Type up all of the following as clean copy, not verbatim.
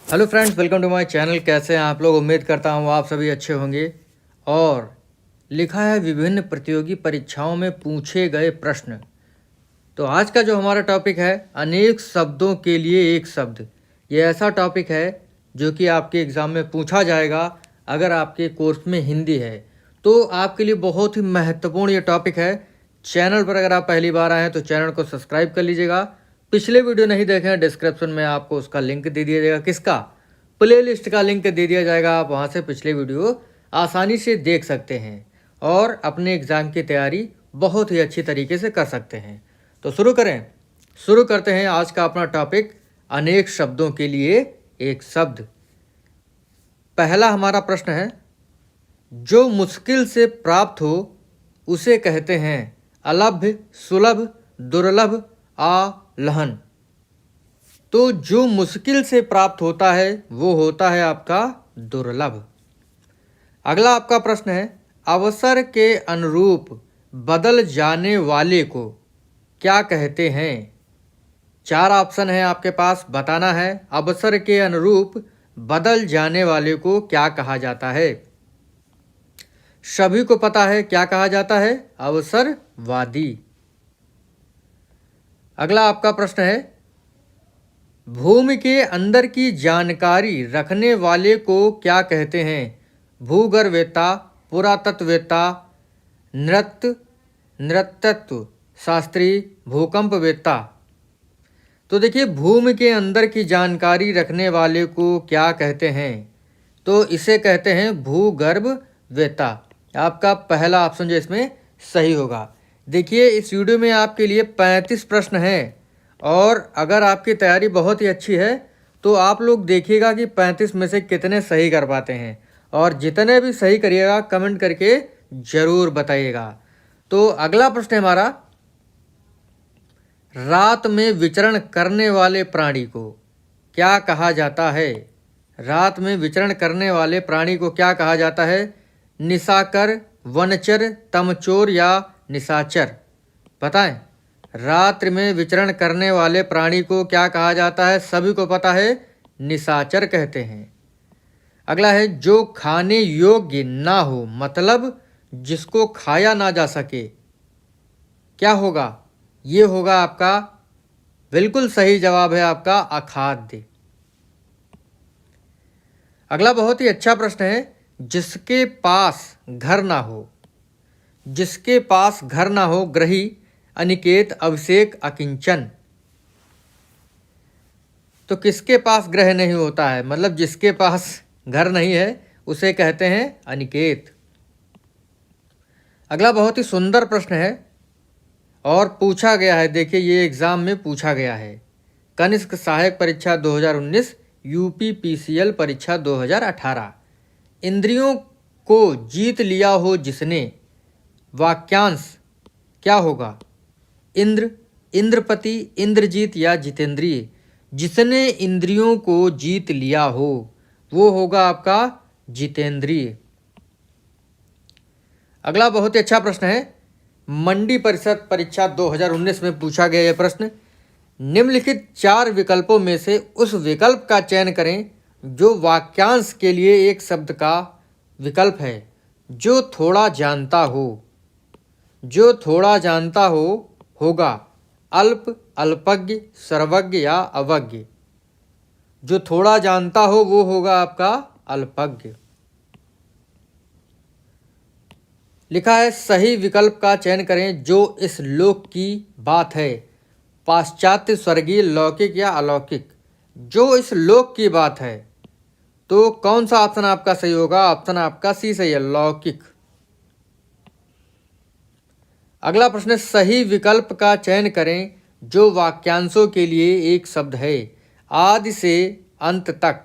Hello friends, welcome to my channel. कैसे हैं आप लोग? उम्मीद करता हूँ आप सभी अच्छे होंगे। और लिखा है विभिन्न प्रतियोगी परीक्षाओं में पूछे गए प्रश्न। तो आज का जो हमारा टॉपिक है, अनेक शब्दों के लिए एक शब्द। ये ऐसा टॉपिक है जो कि आपके एग्ज़ाम में पूछा जाएगा। अगर आपके कोर्स में हिंदी है तो आपके लिए बहुत ही महत्वपूर्ण ये टॉपिक है। चैनल पर अगर आप पहली बार आए हैं तो चैनल को सब्सक्राइब कर लीजिएगा। पिछले वीडियो नहीं देखे हैं, डिस्क्रिप्शन में आपको उसका लिंक दे दिया जाएगा। किसका? प्लेलिस्ट का लिंक दे दिया जाएगा। आप वहाँ से पिछले वीडियो आसानी से देख सकते हैं और अपने एग्ज़ाम की तैयारी बहुत ही अच्छी तरीके से कर सकते हैं। तो शुरू करते हैं आज का अपना टॉपिक, अनेक शब्दों के लिए एक शब्द। पहला हमारा प्रश्न है, जो मुश्किल से प्राप्त हो उसे कहते हैं अलभ्य, सुलभ, दुर्लभ, आलहन। तो जो मुश्किल से प्राप्त होता है वो होता है आपका दुर्लभ। अगला आपका प्रश्न है, अवसर के अनुरूप बदल जाने वाले को क्या कहते हैं? 4 ऑप्शन है आपके पास, बताना है अवसर के अनुरूप बदल जाने वाले को क्या कहा जाता है। सभी को पता है क्या कहा जाता है? अवसरवादी। अगला आपका प्रश्न है, भूमि के अंदर की जानकारी रखने वाले को क्या कहते हैं? भूगर्भवेत्ता, पुरातत्ववेत्ता, नृतत्व शास्त्री, भूकंपवेत्ता। तो देखिए, भूमि के अंदर की जानकारी रखने वाले को क्या कहते हैं? तो इसे कहते हैं भूगर्भवेत्ता। आपका पहला ऑप्शन जो इसमें सही होगा। देखिए, इस वीडियो में आपके लिए 35 प्रश्न हैं और अगर आपकी तैयारी बहुत ही अच्छी है तो आप लोग देखिएगा कि 35 में से कितने सही कर पाते हैं। और जितने भी सही करिएगा कमेंट करके ज़रूर बताइएगा। तो अगला प्रश्न है हमारा, रात में विचरण करने वाले प्राणी को क्या कहा जाता है? रात में विचरण करने वाले प्राणी को क्या कहा जाता है? निशाकर, वनचर, तमचोर या निशाचर? बताएं। रात्रि में विचरण करने वाले प्राणी को क्या कहा जाता है? सभी को पता है, निशाचर कहते हैं। अगला है, जो खाने योग्य ना हो, मतलब जिसको खाया ना जा सके, क्या होगा? ये होगा आपका, बिल्कुल सही जवाब है आपका, अखाद्य। अगला बहुत ही अच्छा प्रश्न है, जिसके पास घर ना हो। जिसके पास घर ना हो, ग्रही, अनिकेत, अभिषेक, अकिंचन। तो किसके पास ग्रह नहीं होता है, मतलब जिसके पास घर नहीं है उसे कहते हैं अनिकेत। अगला बहुत ही सुंदर प्रश्न है और पूछा गया है, देखिए ये एग्ज़ाम में पूछा गया है। कनिष्क सहायक परीक्षा 2019, यूपी पीसीएल परीक्षा 2018। इंद्रियों को जीत लिया हो जिसने, वाक्यांश क्या होगा? इंद्र, इंद्रपति, इंद्रजीत या जितेंद्रिय? जिसने इंद्रियों को जीत लिया हो वो होगा आपका जितेंद्रिय। अगला बहुत ही अच्छा प्रश्न है, मंडी परिषद परीक्षा 2019 में पूछा गया यह प्रश्न, निम्नलिखित 4 विकल्पों में से उस विकल्प का चयन करें जो वाक्यांश के लिए एक शब्द का विकल्प है। जो थोड़ा जानता हो। जो थोड़ा जानता हो होगा अल्प, अल्पज्ञ, सर्वज्ञ या अवज्ञ? जो थोड़ा जानता हो वो होगा आपका अल्पज्ञ। लिखा है, सही विकल्प का चयन करें जो इस लोक की बात है। पाश्चात्य, स्वर्गीय, लौकिक या अलौकिक? जो इस लोक की बात है, तो कौन सा ऑप्शन आपका सही होगा? ऑप्शन आपका सी सही है, लौकिक। अगला प्रश्न है, सही विकल्प का चयन करें जो वाक्यांशों के लिए एक शब्द है। आदि से अंत तक,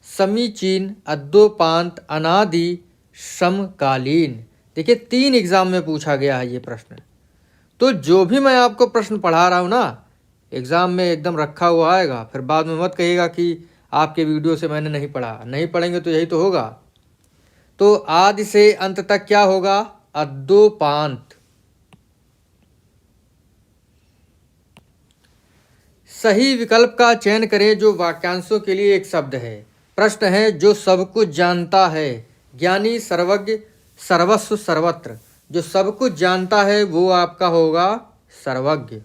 समीचीन, अद्योपांत, अनादि, समकालीन। देखिए 3 एग्जाम में पूछा गया है ये प्रश्न। तो जो भी मैं आपको प्रश्न पढ़ा रहा हूँ ना, एग्ज़ाम में एकदम रखा हुआ आएगा, फिर बाद में मत कहिएगा कि आपके वीडियो से मैंने नहीं पढ़ा। नहीं पढ़ेंगे तो यही तो होगा। तो आदि से अंत तक क्या होगा? अद्योपांत। सही विकल्प का चयन करें जो वाक्यांशों के लिए एक शब्द है। प्रश्न है, जो सब कुछ जानता है, ज्ञानी, सर्वज्ञ, सर्वस्व, सर्वत्र। जो सब कुछ जानता है वो आपका होगा सर्वज्ञ।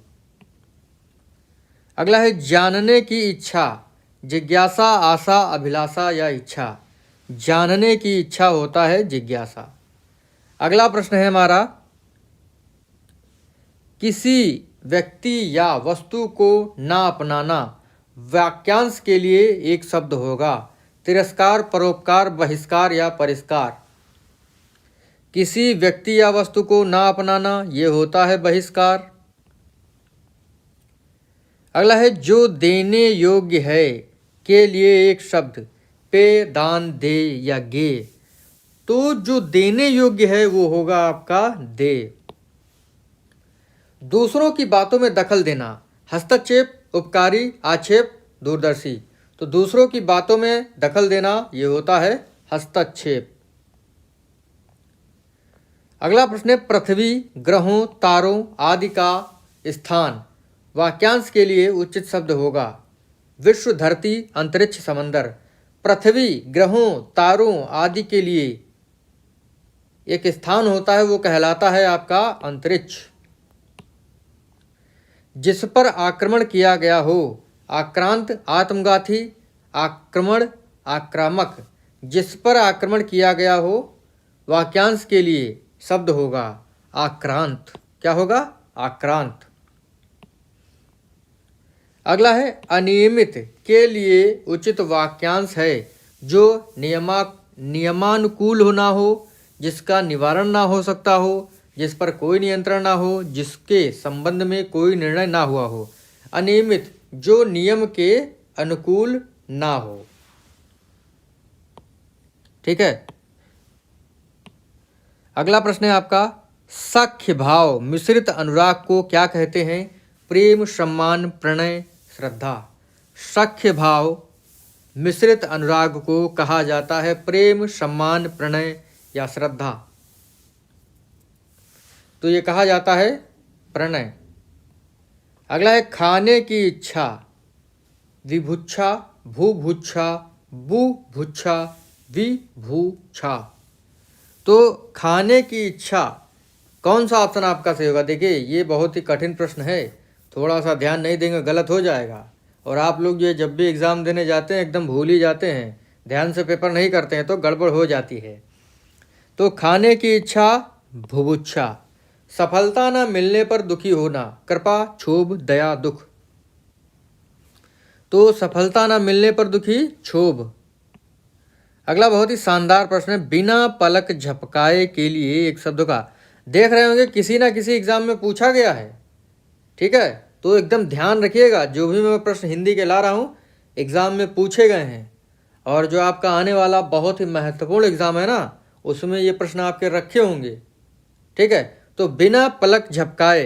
अगला है, जानने की इच्छा, जिज्ञासा, आशा, अभिलाषा या इच्छा। जानने की इच्छा होता है जिज्ञासा। अगला प्रश्न है हमारा, किसी व्यक्ति या वस्तु को ना अपनाना वाक्यांश के लिए एक शब्द होगा। तिरस्कार, परोपकार, बहिष्कार या परिष्कार। किसी व्यक्ति या वस्तु को ना अपनाना ये होता है बहिष्कार। अगला है, जो देने योग्य है के लिए एक शब्द, पे, दान, दे या गे। तो जो देने योग्य है वो होगा आपका दे। दूसरों की बातों में दखल देना, हस्तक्षेप, उपकारी, आक्षेप, दूरदर्शी। तो दूसरों की बातों में दखल देना ये होता है हस्तक्षेप। अगला प्रश्न है, पृथ्वी, ग्रहों, तारों आदि का स्थान वाक्यांश के लिए उचित शब्द होगा। विश्व, धरती, अंतरिक्ष, समंदर। पृथ्वी, ग्रहों, तारों आदि के लिए एक स्थान होता है वो कहलाता है आपका अंतरिक्ष। जिस पर आक्रमण किया गया हो, आक्रांत, आत्मघाती, आक्रमण, आक्रामक। जिस पर आक्रमण किया गया हो वाक्यांश के लिए शब्द होगा आक्रांत। क्या होगा? आक्रांत। अगला है, अनियमित के लिए उचित वाक्यांश है जो नियमानुकूल होना हो, जिसका निवारण ना हो सकता हो, जिस पर कोई नियंत्रण ना हो, जिसके संबंध में कोई निर्णय ना हुआ हो। अनियमित, जो नियम के अनुकूल ना हो। ठीक है। अगला प्रश्न है आपका, सख्य भाव मिश्रित अनुराग को क्या कहते हैं? प्रेम, सम्मान, प्रणय, श्रद्धा। सख्य भाव मिश्रित अनुराग को कहा जाता है प्रेम, सम्मान, प्रणय या श्रद्धा। तो ये कहा जाता है प्रणय। अगला है, खाने की इच्छा, विभुच्छा, भूभुच्छा, बुभुच्छा, विभूछा। तो खाने की इच्छा कौन सा ऑप्शन आपका सही होगा? देखिए ये बहुत ही कठिन प्रश्न है, थोड़ा सा ध्यान नहीं देंगे गलत हो जाएगा। और आप लोग जो जब भी एग्ज़ाम देने जाते हैं एकदम भूल ही जाते हैं, ध्यान से पेपर नहीं करते हैं तो गड़बड़ हो जाती है। तो खाने की इच्छा भुभुच्छा। सफलता न मिलने पर दुखी होना, कृपा, क्षोभ, दया, दुख। तो सफलता न मिलने पर दुखी, क्षोभ। अगला बहुत ही शानदार प्रश्न है, बिना पलक झपकाए के लिए एक शब्द का। देख रहे होंगे किसी ना किसी एग्जाम में पूछा गया है। ठीक है, तो एकदम ध्यान रखिएगा, जो भी मैं प्रश्न हिंदी के ला रहा हूँ एग्ज़ाम में पूछे गए हैं। और जो आपका आने वाला बहुत ही महत्वपूर्ण एग्ज़ाम है ना, उसमें ये प्रश्न आपके रखे होंगे। ठीक है, तो बिना पलक झपकाए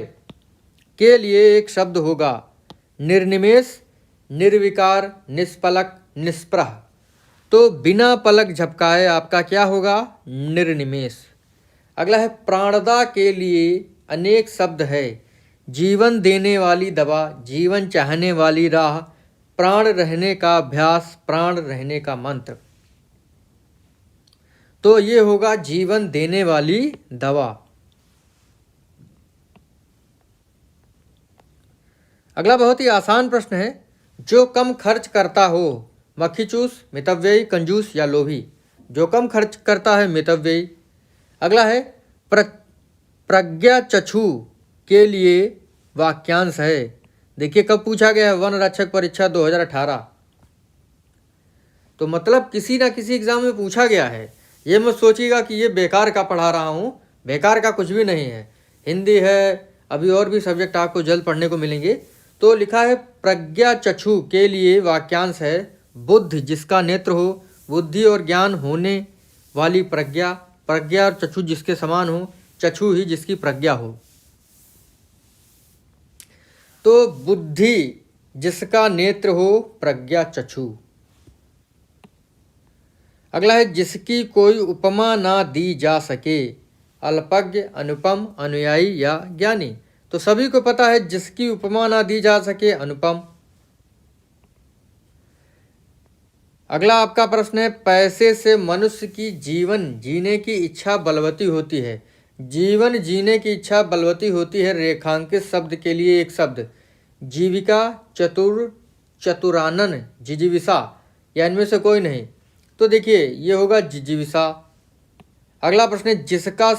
के लिए एक शब्द होगा निर्निमेष, निर्विकार, निष्पलक, निष्प्रह। तो बिना पलक झपकाए आपका क्या होगा? निर्निमेष। अगला है, प्राणदा के लिए अनेक शब्द है। जीवन देने वाली दवा, जीवन चाहने वाली राह, प्राण रहने का अभ्यास, प्राण रहने का मंत्र। तो ये होगा जीवन देने वाली दवा। अगला बहुत ही आसान प्रश्न है, जो कम खर्च करता हो, मक्खीचूस, मितव्ययी, कंजूस या लोभी। जो कम खर्च करता है मितव्ययी। अगला है, प्रज्ञाचक्षु के लिए वाक्यांश है। देखिए कब पूछा गया है, वन रक्षक परीक्षा 2018। तो मतलब किसी ना किसी एग्जाम में पूछा गया है। ये मत सोचिएगा कि ये बेकार का पढ़ा रहा हूँ, बेकार का कुछ भी नहीं है। हिंदी है, अभी और भी सब्जेक्ट आपको जल्द पढ़ने को मिलेंगे। तो लिखा है, प्रज्ञाचक्षु के लिए वाक्यांश है बुद्धि, जिसका नेत्र हो, बुद्धि और ज्ञान होने वाली प्रज्ञा, प्रज्ञा और चक्षु जिसके समान हो, चक्षु ही जिसकी प्रज्ञा हो। तो बुद्धि जिसका नेत्र हो, प्रज्ञा चक्षु। अगला है, जिसकी कोई उपमा ना दी जा सके, अल्पज्ञ, अनुपम, अनुयायी या ज्ञानी। तो सभी को पता है जिसकी उपमा ना दी जा सके अनुपम। अगला आपका प्रश्न है, पैसे से मनुष्य की जीवन जीने की इच्छा बलवती होती है। जीवन जीने की इच्छा बलवती होती है, रेखांकित शब्द के लिए एक शब्द। जीविका, चतुर, चतुरानन, जिजीविषा, या इनमें से कोई नहीं। तो देखिए ये होगा जिजीविषा। अगला प्रश्न है, जिसका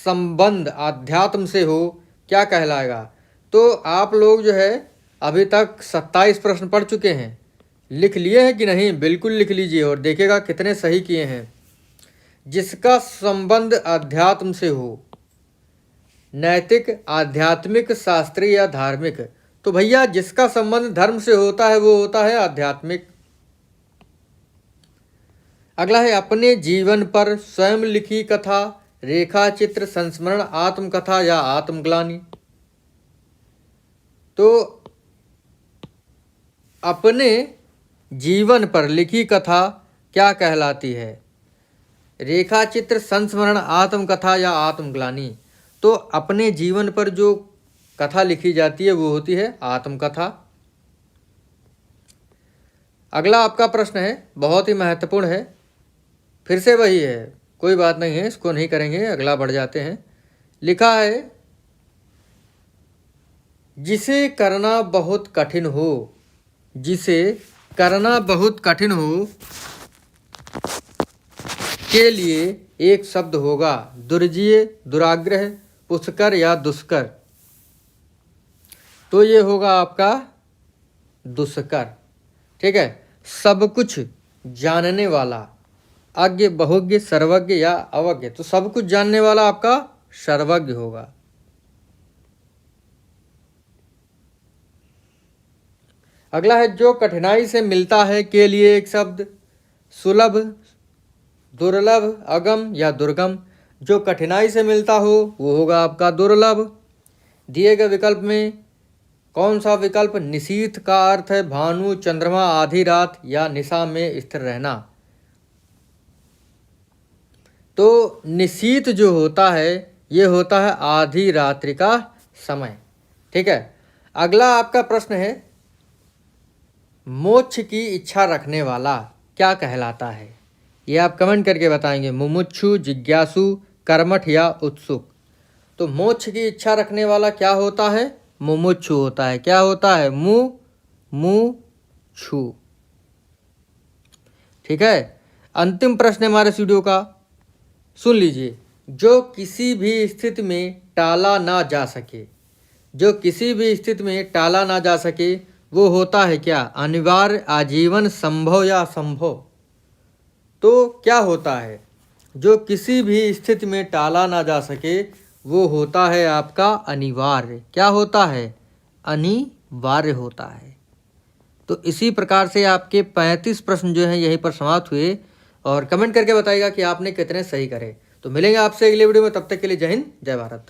संबंध आध्यात्म से हो क्या कहलाएगा। तो आप लोग जो है अभी तक 27 प्रश्न पढ़ चुके हैं, लिख लिए हैं कि नहीं? बिल्कुल लिख लीजिए और देखिएगा कितने सही किए हैं। जिसका संबंध आध्यात्म से हो, नैतिक, आध्यात्मिक, शास्त्रीय या धार्मिक। तो भैया जिसका संबंध धर्म से होता है वो होता है आध्यात्मिक। अगला है, अपने जीवन पर स्वयं लिखी कथा, रेखा चित्र, संस्मरण, आत्मकथा या आत्मग्लानि। तो अपने जीवन पर लिखी कथा क्या कहलाती है? रेखा चित्र, संस्मरण, आत्मकथा या आत्मग्लानि। तो अपने जीवन पर जो कथा लिखी जाती है वो होती है आत्मकथा। अगला आपका प्रश्न है, बहुत ही महत्वपूर्ण है, फिर से वही है, कोई बात नहीं है, इसको नहीं करेंगे, अगला बढ़ जाते हैं। लिखा है, जिसे करना बहुत कठिन हो, जिसे करना बहुत कठिन हो के लिए एक शब्द होगा। दुर्जय, दुराग्रह, पुष्कर या दुष्कर। तो ये होगा आपका दुष्कर। ठीक है। सब कुछ जानने वाला, अज्ञ, बहुज्ञ, सर्वज्ञ या अवज्ञ। तो सब कुछ जानने वाला आपका सर्वज्ञ होगा। अगला है, जो कठिनाई से मिलता है के लिए एक शब्द। सुलभ, दुर्लभ, अगम या दुर्गम। जो कठिनाई से मिलता हो वो होगा आपका दुर्लभ। दिए गए विकल्प में कौन सा विकल्प निशीथ का अर्थ है भानु, चंद्रमा, आधी रात या निशा में स्थिर रहना। तो निशीथ जो होता है ये होता है आधी रात्रि का समय। ठीक है। अगला आपका प्रश्न है, मोक्ष की इच्छा रखने वाला क्या कहलाता है? ये आप कमेंट करके बताएंगे। मुमुक्षु, जिज्ञासु, कर्मठ या उत्सुक। तो मोक्ष की इच्छा रखने वाला क्या होता है? मुमुक्षु होता है। क्या होता है? मुमुक्षु। ठीक है। अंतिम प्रश्न हमारे वीडियो का, सुन लीजिए। जो किसी भी स्थिति में टाला ना जा सके, जो किसी भी स्थिति में टाला ना जा सके वो होता है क्या? अनिवार्य, आजीवन, संभव या असंभव। तो क्या होता है जो किसी भी स्थिति में टाला ना जा सके? वो होता है आपका अनिवार्य। क्या होता है? अनिवार्य होता है। तो इसी प्रकार से आपके 35 प्रश्न जो हैं यहीं पर समाप्त हुए। और कमेंट करके बताइएगा कि आपने कितने सही करे। तो मिलेंगे आपसे अगले वीडियो में, तब तक के लिए जय हिंद, जय भारत।